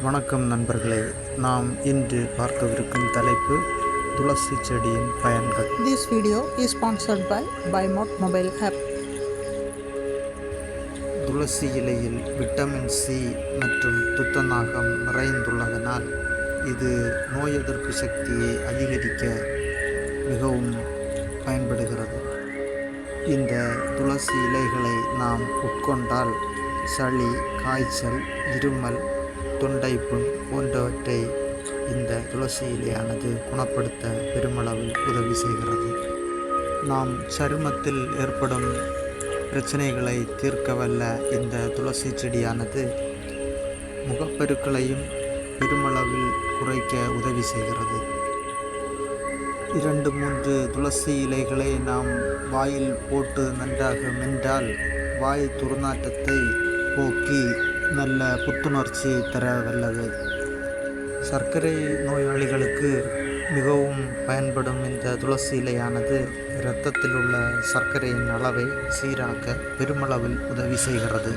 வணக்கம் நண்பர்களே, நாம் இன்று பார்க்கவிருக்கும் தலைப்பு துளசி செடியின் பயன்கள். This video is sponsored by BuyMod mobile app. துளசி இலையில் விட்டமின் சி மற்றும் துத்தநாகம் நிறைந்துள்ளதனால் இது நோய் எதிர்ப்பு சக்தியை அதிகரிக்க மிகவும் பயன்படுகிறது. இந்த துளசி இலைகளை நாம் உட்கொண்டால் சளி, காய்ச்சல், இருமல், தொண்டைப்புண் போன்றவற்றை இந்த துளசி இலையானது குணப்படுத்த பெருமளவில் உதவி செய்கிறது. நாம் சருமத்தில் ஏற்படும் பிரச்சனைகளை தீர்க்க வல்ல இந்த துளசி செடியானது முகப்பெருக்களையும் பெருமளவில் குறைக்க உதவி செய்கிறது. 2-3 துளசி இலைகளை நாம் வாயில் போட்டு நன்றாக மென்றால் வாய் துர்நாற்றத்தை போக்கி நல்ல புத்துணர்ச்சி தர வல்லது. சர்க்கரை நோயாளிகளுக்கு மிகவும் பயன்படும் இந்த துளசி இலையானது இரத்தத்தில் உள்ள சர்க்கரையின் அளவை சீராக்க பெருமளவில் உதவி செய்கிறது.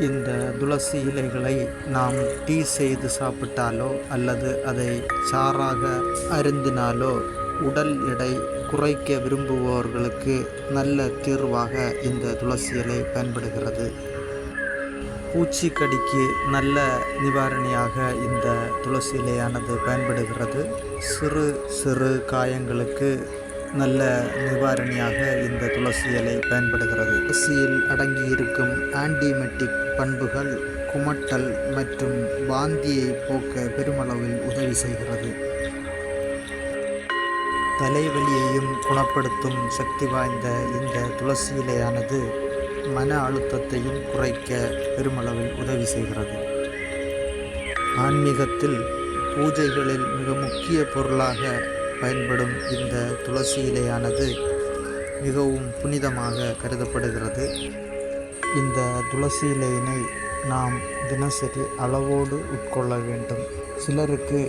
இந்த துளசி இலைகளை நாம் டீ செய்து சாப்பிட்டாலோ அல்லது அதை சாறாக அருந்தினாலோ உடல் எடை குறைக்க விரும்புபவர்களுக்கு நல்ல தீர்வாக இந்த துளசி இலை பயன்படுகிறது. பூச்சிக்கடிக்கு நல்ல நிவாரணியாக இந்த துளசி இலையானது பயன்படுகிறது. சிறு சிறு காயங்களுக்கு நல்ல நிவாரணியாக இந்த துளசி இலை பயன்படுகிறது. துளசியில் அடங்கியிருக்கும் ஆன்டிமெட்டிக் பண்புகள் குமட்டல் மற்றும் வாந்தியை போக்க பெருமளவில் உதவி செய்கிறது. தலைவலியையும் குணப்படுத்தும் சக்தி வாய்ந்த இந்த துளசி இலையானது மன அழுத்தத்தையும் குறைக்க பெருமளவில் உதவி செய்கிறது. ஆன்மீகத்தில் பூஜைகளில் மிக முக்கிய பொருளாக பயன்படும் இந்த துளசி இலையானது மிகவும் புனிதமாக கருதப்படுகிறது. இந்த துளசி இலையினை நாம் தினசரி அளவோடு உட்கொள்ள வேண்டும். சிலருக்கு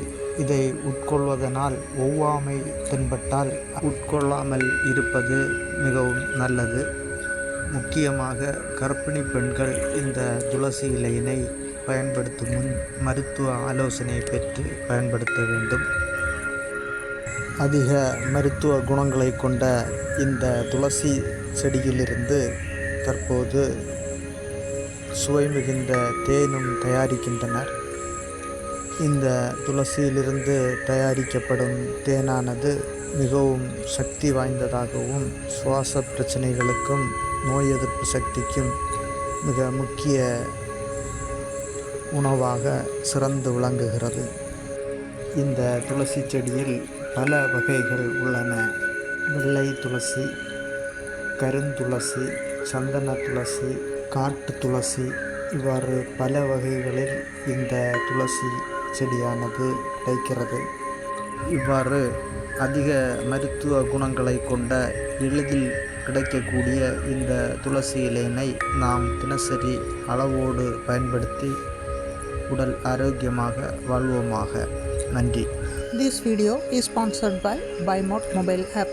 இதை உட்கொள்வதனால் ஒவ்வாமை தென்பட்டால் உட்கொள்ளாமல் இருப்பது மிகவும் நல்லது. முக்கியமாக கர்ப்பிணி பெண்கள் இந்த துளசி இலையினை பயன்படுத்தும் முன் மருத்துவ ஆலோசனை பெற்று பயன்படுத்த வேண்டும். அதிக மருத்துவ குணங்களை கொண்ட இந்த துளசி செடியிலிருந்து தற்போது சுவை மிகுந்த தேனும் தயாரிக்கின்றனர். இந்த துளசியிலிருந்து தயாரிக்கப்படும் தேனானது மிகவும் சக்தி வாய்ந்ததாகவும் சுவாச பிரச்சனைகளுக்கும் நோய் எதிர்ப்பு சக்திக்கும் மிக முக்கிய உணவாக சிறந்து விளங்குகிறது. இந்த துளசி செடியில் பல வகைகள் உள்ளன. வெள்ளை துளசி, கருந்துளசி, சந்தன துளசி, காட்டு துளசி, இவ்வாறு பல வகைகளில் இந்த துளசி செடியானது கிடைக்கிறது. இவ்வாறு அதிக மருத்துவ குணங்களை கொண்ட எளிதில் கிடைக்கக்கூடிய இந்த துளசி இலையினை நாம் தினசரி அளவோடு பயன்படுத்தி உடல் ஆரோக்கியமாக வாழ்வோமாக. நன்றி. This video is sponsored by BuyMod mobile app.